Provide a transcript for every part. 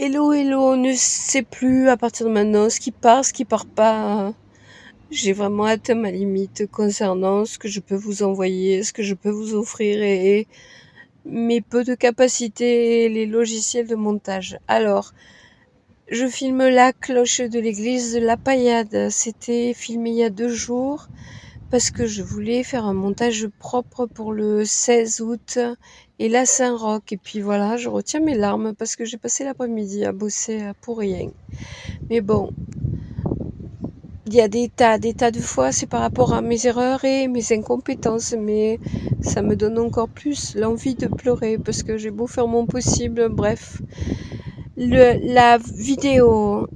Hello, hello, on ne sait plus à partir de maintenant ce qui part pas. J'ai vraiment atteint ma limite concernant ce que je peux vous envoyer, ce que je peux vous offrir et mes peu de capacités et les logiciels de montage. Alors, je filme la cloche de l'église de la Paillade. C'était filmé il y a 2 jours parce que je voulais faire un montage propre pour le 16 août et la Saint-Roch. Et puis voilà, je retiens mes larmes parce que j'ai passé l'après-midi à bosser pour rien. Mais bon, il y a des tas de fois, c'est par rapport à mes erreurs et mes incompétences, mais ça me donne encore plus l'envie de pleurer parce que j'ai beau faire mon possible, bref. La vidéo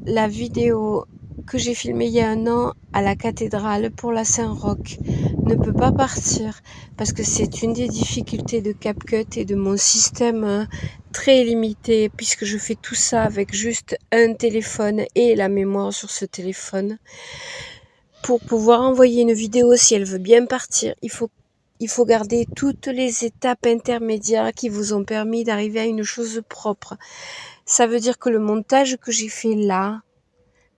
que j'ai filmée il y a 1 an à la cathédrale pour la Saint-Roch ne peut pas partir parce que c'est une des difficultés de CapCut et de mon système très limité puisque je fais tout ça avec juste un téléphone et la mémoire sur ce téléphone. Pour pouvoir envoyer une vidéo, si elle veut bien partir, il faut garder toutes les étapes intermédiaires qui vous ont permis d'arriver à une chose propre. Ça veut dire que le montage que j'ai fait là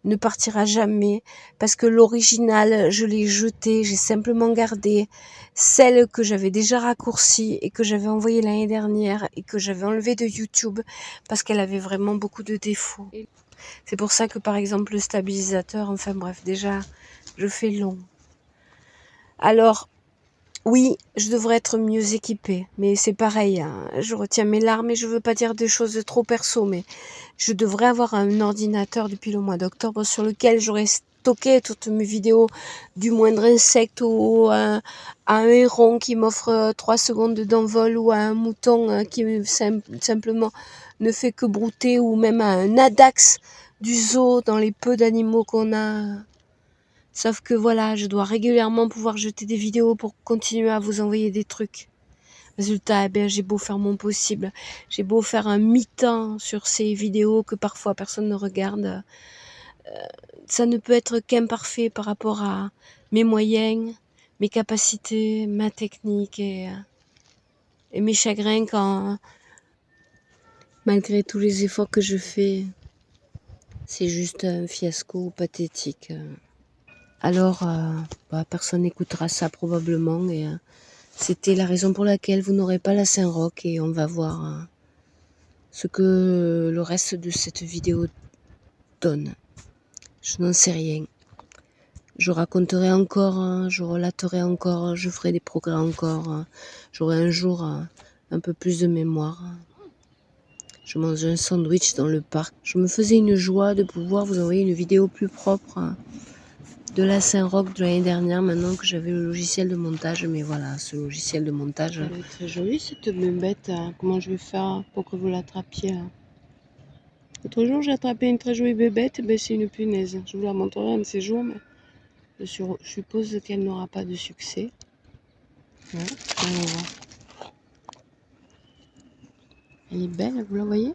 ne partira jamais parce que l'original, je l'ai jeté, j'ai simplement gardé celle que j'avais déjà raccourcie et que j'avais envoyée l'année dernière et que j'avais enlevée de YouTube parce qu'elle avait vraiment beaucoup de défauts. C'est pour ça que par exemple le stabilisateur, enfin bref, déjà je fais long. Alors, oui, je devrais être mieux équipée, mais c'est pareil, hein, je retiens mes larmes et je veux pas dire des choses trop perso, mais je devrais avoir un ordinateur depuis le mois d'octobre sur lequel j'aurais stocké toutes mes vidéos du moindre insecte ou à un héron qui m'offre 3 secondes d'envol ou à un mouton qui simplement ne fait que brouter ou même à un adax du zoo dans les peu d'animaux qu'on a. Sauf que voilà, je dois régulièrement pouvoir jeter des vidéos pour continuer à vous envoyer des trucs. Résultat, eh bien, j'ai beau faire mon possible, j'ai beau faire un mi-temps sur ces vidéos que parfois personne ne regarde, ça ne peut être qu'imparfait par rapport à mes moyens, mes capacités, ma technique et mes chagrins quand, malgré tous les efforts que je fais, c'est juste un fiasco pathétique. Alors, personne n'écoutera ça probablement et c'était la raison pour laquelle vous n'aurez pas la Saint-Roch et on va voir ce que le reste de cette vidéo donne. Je n'en sais rien. Je raconterai encore, je relaterai encore, je ferai des progrès encore. J'aurai un jour un peu plus de mémoire. Je mange un sandwich dans le parc. Je me faisais une joie de pouvoir vous envoyer une vidéo plus propre de la Saint-Roch de l'année dernière, maintenant que j'avais le logiciel de montage. Mais voilà, ce logiciel de montage... Elle est très jolie cette bébête. Comment je vais faire pour que vous l'attrapiez là? L'autre jour, j'ai attrapé une très jolie bébête, ben, c'est une punaise. Je vous la montrerai un de ces jours, mais je suppose qu'elle n'aura pas de succès. Ouais, on va voir. Elle est belle, vous la voyez?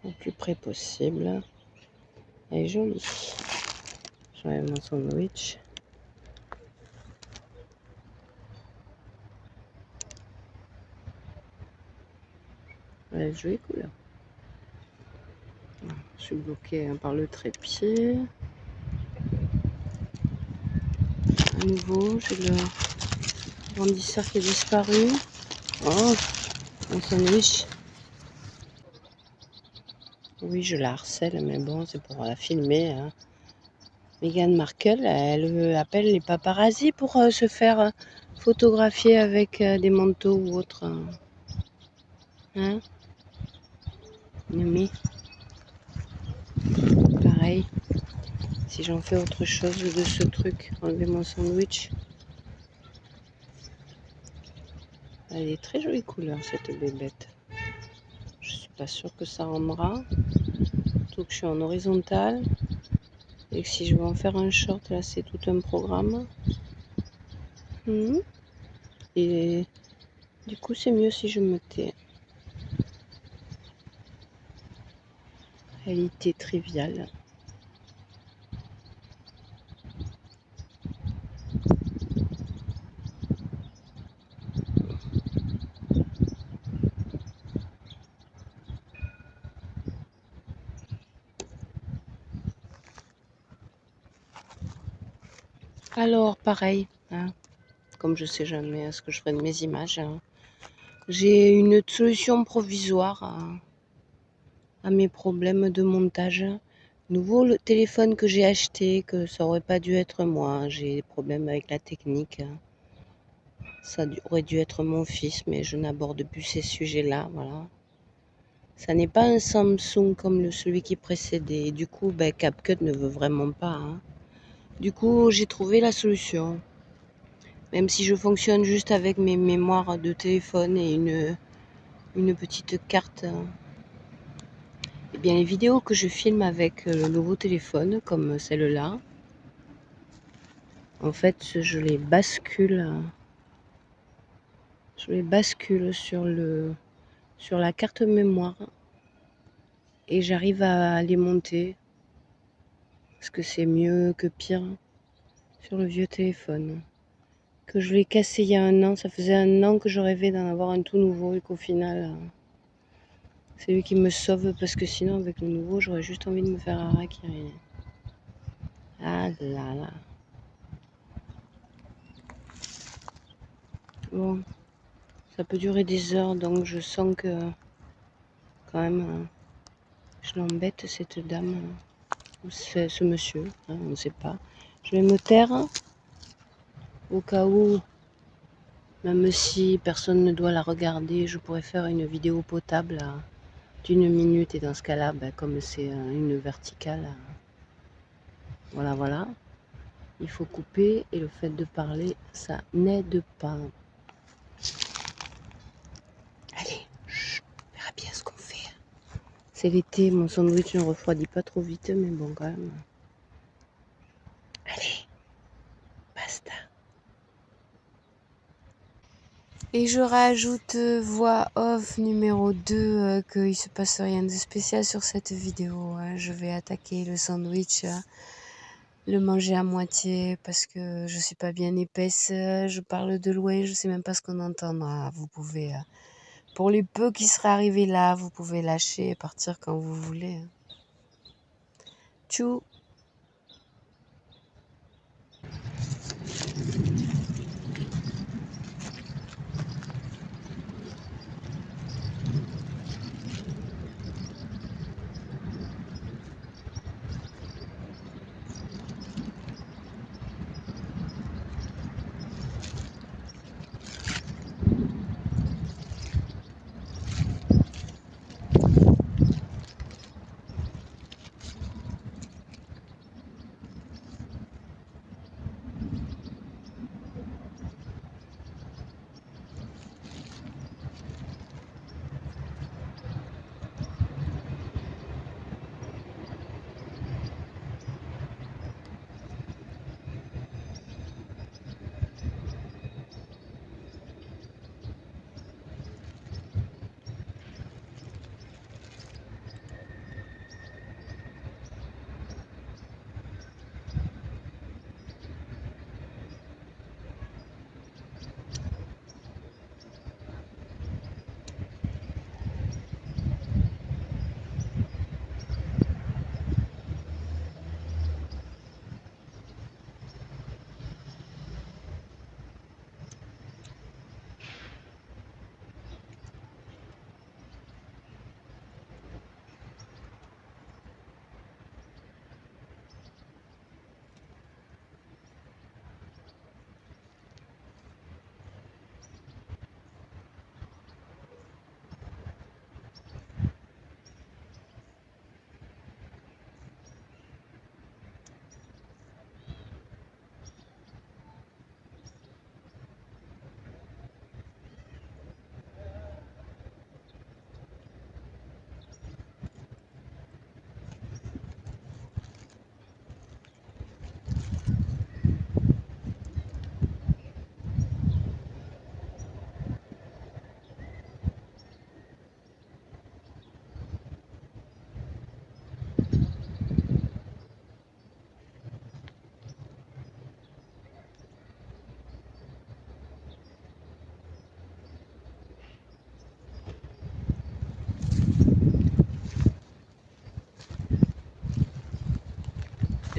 Au plus près possible. Elle est jolie. J'enlève mon sandwich. Elle est jolie couleur. Je suis bloquée par le trépied. À nouveau, j'ai le grandisseur qui est disparu. Oh, mon sandwich. Oui, je la harcèle, mais bon, c'est pour la filmer. Hein. Meghan Markle, elle appelle les paparazzis pour se faire photographier avec des manteaux ou autres. Hein? Mais pareil, si j'en fais autre chose de ce truc, enlever mon sandwich. Elle est très jolie couleur cette bébête. Je suis pas sûre que ça rendra. Surtout que je suis en horizontal. Et que si je veux en faire un short, là c'est tout un programme. Et du coup c'est mieux si je me tais. Réalité triviale. Alors, pareil, hein, comme je sais jamais ce que je ferai de mes images, hein, j'ai une solution provisoire à mes problèmes de montage. Nouveau le téléphone que j'ai acheté, que ça aurait pas dû être moi. J'ai des problèmes avec la technique. Ça aurait dû être mon fils, mais je n'aborde plus ces sujets-là. Voilà. Ça n'est pas un Samsung comme celui qui précédait. Du coup, ben, CapCut ne veut vraiment pas, hein. Du coup, j'ai trouvé la solution. Même si je fonctionne juste avec mes mémoires de téléphone et une petite carte. Eh bien, les vidéos que je filme avec le nouveau téléphone, comme celle-là, en fait, je les bascule sur la carte mémoire et j'arrive à les monter parce que c'est mieux que pire sur le vieux téléphone. Que je l'ai cassé il y a un an, ça faisait un an que je rêvais d'en avoir un tout nouveau et qu'au final, c'est lui qui me sauve parce que sinon, avec le nouveau, j'aurais juste envie de me faire harakiri. Ah là là. Bon, ça peut durer des heures, donc je sens que quand même, je l'embête cette dame ou ce monsieur, hein, on ne sait pas. Je vais me taire au cas où, même si personne ne doit la regarder, je pourrais faire une vidéo potable d'une minute et dans ce cas-là, ben, comme c'est une verticale, voilà, voilà. Il faut couper et le fait de parler, ça n'aide pas. Allez, chut, on verra bien ce qu'on fait. C'est l'été, mon sandwich ne refroidit pas trop vite, mais bon, quand même. Allez, basta. Et je rajoute voix off numéro 2 qu'il se passe rien de spécial sur cette vidéo. Je vais attaquer le sandwich, le manger à moitié parce que je suis pas bien épaisse. Je parle de loin, je sais même pas ce qu'on entendra. Vous pouvez, pour les peu qui seraient arrivés là, vous pouvez lâcher et partir quand vous voulez. Tchou!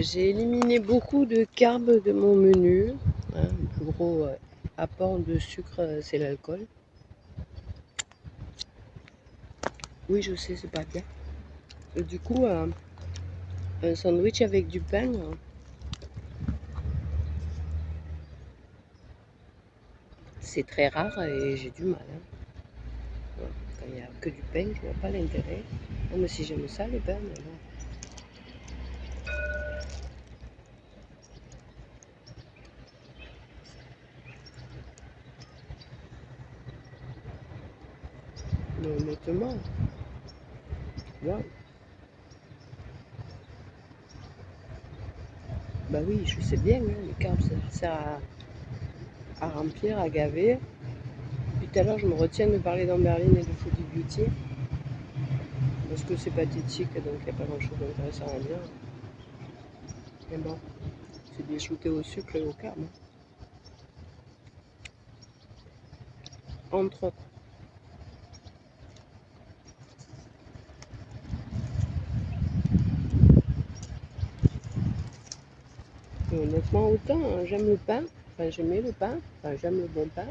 J'ai éliminé beaucoup de carbs de mon menu. Hein, le plus gros apport de sucre, c'est l'alcool. Oui, je sais, c'est pas bien. Et du coup, un sandwich avec du pain, c'est très rare et j'ai du mal. Hein. Ouais, quand il n'y a que du pain, je vois pas l'intérêt. Même si j'aime ça, les pains, mais bon. Mais honnêtement, ouais. Bah oui, je sais bien, hein, les carbs, ça sert à remplir, à gaver. Puis tout à l'heure, je me retiens de parler d'Amberline et de Foodie Beauty, parce que c'est pathétique, donc il n'y a pas grand-chose d'intéressant à dire. Mais bon, c'est bien shooté au sucre et au carbe, hein. Entre autres. Et honnêtement, autant hein, j'aime le pain, enfin j'aimais le pain, enfin j'aime le bon pain.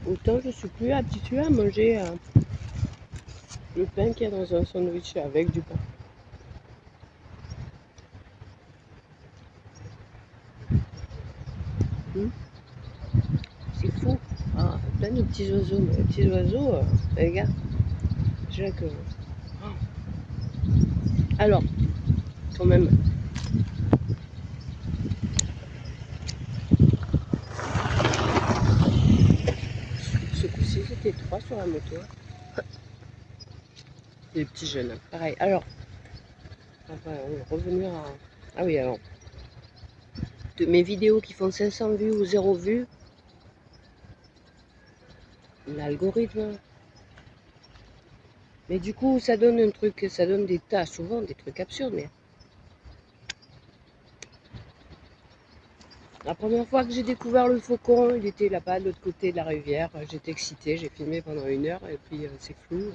Autant je suis plus habituée à manger le pain qu'il y a dans un sandwich avec du pain. Hmm, c'est fou. Ah, plein de petits oiseaux. Mais les petits oiseaux, regarde, déjà que. Alors, quand même, ce coup-ci, c'était trois sur la moto. Des petits jeunes, pareil. Alors, enfin, on va revenir à. Ah oui, alors, de mes vidéos qui font 500 vues ou 0 vues, l'algorithme. Mais du coup, ça donne un truc, ça donne des tas, souvent des trucs absurdes. Mais la première fois que j'ai découvert le faucon, il était là-bas de l'autre côté de la rivière. J'étais excitée, j'ai filmé pendant 1 heure et puis c'est flou.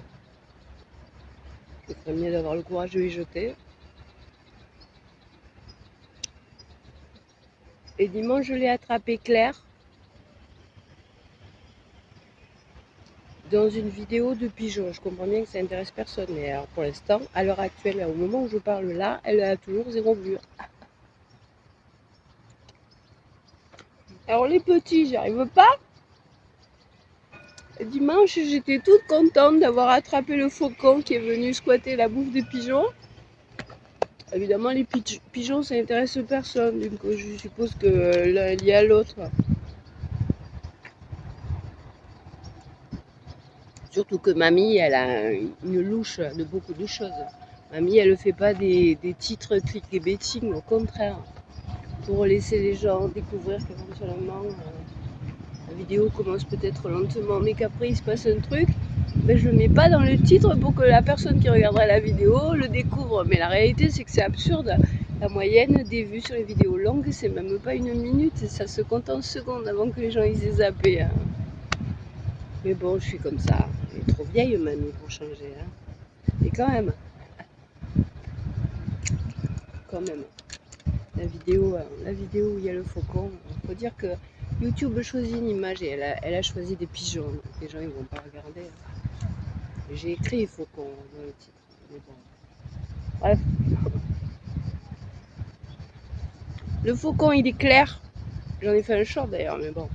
Je ferais mieux d'avoir le courage de les jeter. Et dimanche, je l'ai attrapé Claire dans une vidéo de pigeon. Je comprends bien que ça intéresse personne, mais alors pour l'instant, à l'heure actuelle, au moment où je parle là, elle a toujours 0 vue. Alors les petits, j'y arrive pas. Dimanche, j'étais toute contente d'avoir attrapé le faucon qui est venu squatter la bouffe des pigeons. Évidemment, les pigeons, ça intéresse personne, donc je suppose que l'un est lié à l'autre. Surtout que mamie, elle a une louche de beaucoup de choses. Mamie, elle ne fait pas des titres clickbaiting, au contraire, pour laisser les gens découvrir qu'éventuellement la vidéo commence peut-être lentement, mais qu'après il se passe un truc. Mais je ne le mets pas dans le titre pour que la personne qui regarderait la vidéo le découvre. Mais la réalité, c'est que c'est absurde. La moyenne des vues sur les vidéos longues, c'est même pas 1 minute, ça se compte en secondes avant que les gens ils aient zappé. Hein. Mais bon, je suis comme ça. Elle est trop vieille, mamie, pour changer. Hein. Et quand même, la vidéo où il y a le faucon, il faut dire que YouTube choisit une image et elle a choisi des pigeons. Donc les gens ils vont pas regarder. Hein. J'ai écrit faucon dans le titre. Mais bon. Bref, le faucon il est clair. J'en ai fait un short d'ailleurs, mais bon.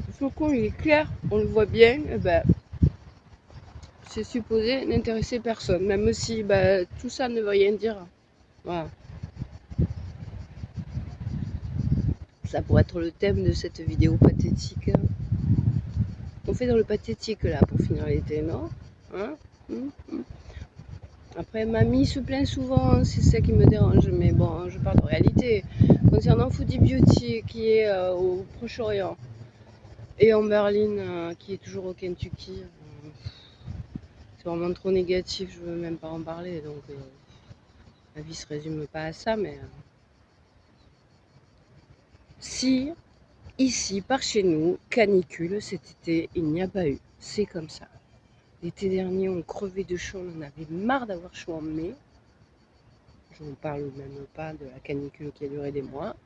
Le faucon il est clair, on le voit bien. Et ben, c'est supposé n'intéresser personne, même si tout ça ne veut rien dire. Voilà. Ça pourrait être le thème de cette vidéo pathétique. On fait dans le pathétique là pour finir l'été, non hein Après, mamie se plaint souvent, c'est ça qui me dérange, mais bon, je parle de réalité. Concernant Foodie Beauty qui est au Proche-Orient et en Berlin qui est toujours au Kentucky, c'est vraiment trop négatif, je veux même pas en parler. Donc, la vie se résume pas à ça, mais si ici, par chez nous, canicule cet été, il n'y a pas eu. C'est comme ça. L'été dernier, on crevait de chaud, on en avait marre d'avoir chaud en mai. Je ne parle même pas de la canicule qui a duré des mois.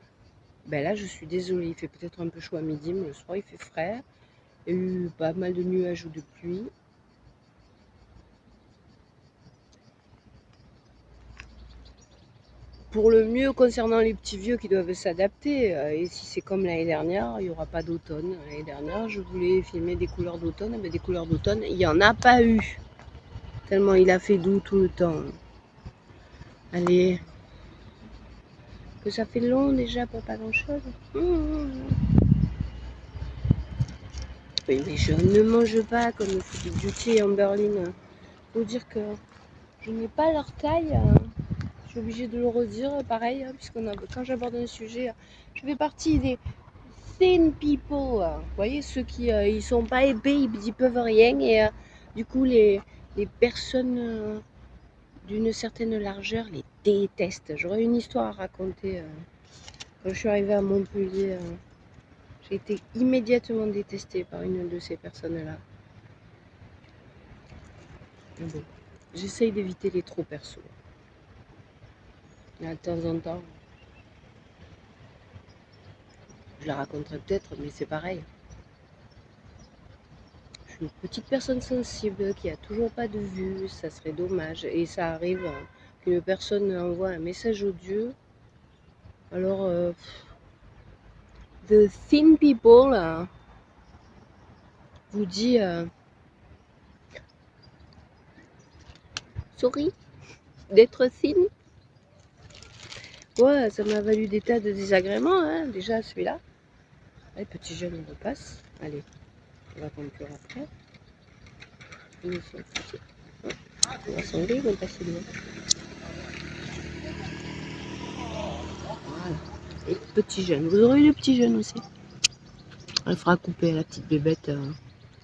Ben là, je suis désolée, il fait peut-être un peu chaud à midi, mais le soir, il fait frais. Il y a eu pas mal de nuages ou de pluie. Pour le mieux, concernant les petits vieux qui doivent s'adapter, et si c'est comme l'année dernière, il n'y aura pas d'automne. L'année dernière, je voulais filmer des couleurs d'automne, mais des couleurs d'automne, il n'y en a pas eu. Tellement il a fait doux tout le temps. Allez, que ça fait long déjà pour pas grand-chose. Oui, mais je ne mange pas comme Foodie Beauty en Berlin. Faut dire que je n'ai pas leur taille. Je suis obligée de le redire, pareil, puisqu'on a, quand j'aborde un sujet, je fais partie des thin people. Vous voyez, ceux qui ils sont pas épais, ils peuvent rien. Et du coup, les personnes d'une certaine largeur les détestent. J'aurais une histoire à raconter. Quand je suis arrivée à Montpellier, j'ai été immédiatement détestée par une de ces personnes-là. Mais bon, j'essaye d'éviter les trop perso. De temps en temps, je la raconterai peut-être, mais c'est pareil. Je suis une petite personne sensible qui a toujours pas de vue, ça serait dommage. Et ça arrive qu'une personne envoie un message odieux. Alors, the thin people vous dit sorry d'être thin. Ouais, ça m'a valu des tas de désagréments, hein, déjà celui-là. Allez, petit jeune, on repasse. Allez, on va conclure après. Finition petit. On va s'enlever, ils vont passer loin. Voilà. Et petit jeune. Vous aurez eu le petit jeune aussi. Elle fera couper la petite bébête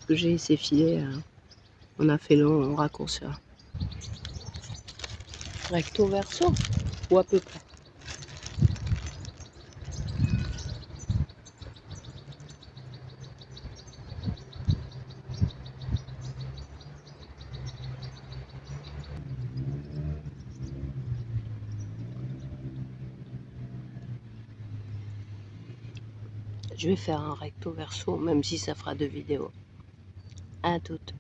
que j'ai laissé filer. On a fait long, on raccourcira. Recto verso, ou à peu près. Je vais faire un recto verso, même si ça fera 2 vidéos. À toutes.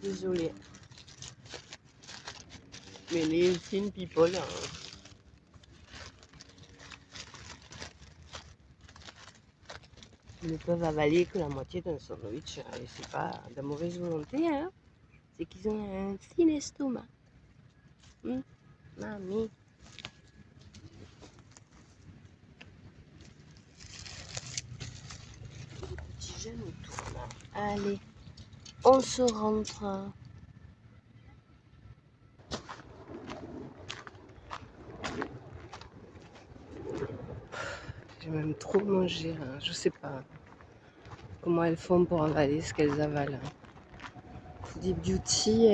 Désolée. Mais les thin people, ne peuvent avaler que la moitié d'un sandwich. Et c'est pas de mauvaise volonté, hein. C'est qu'ils ont un thin estomac. Mamie. Petit jeune autour là. Allez, on se rentre. J'ai même trop mangé, hein. Je sais pas comment elles font pour avaler ce qu'elles avalent. Foodie Beauty,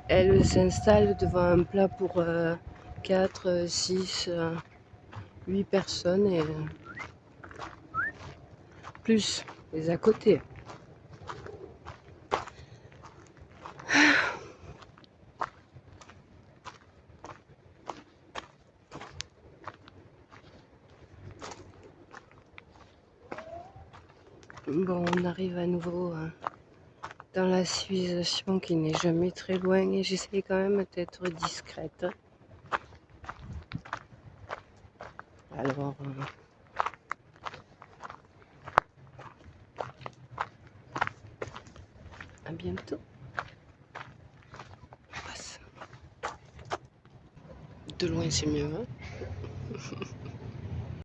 elle s'installe devant un plat pour 4, 6, 8 personnes et plus les à côté. Bon, on arrive à nouveau dans la civilisation qui n'est jamais très loin et j'essaie quand même d'être discrète. Alors, à bientôt. On passe. De loin, c'est mieux, hein.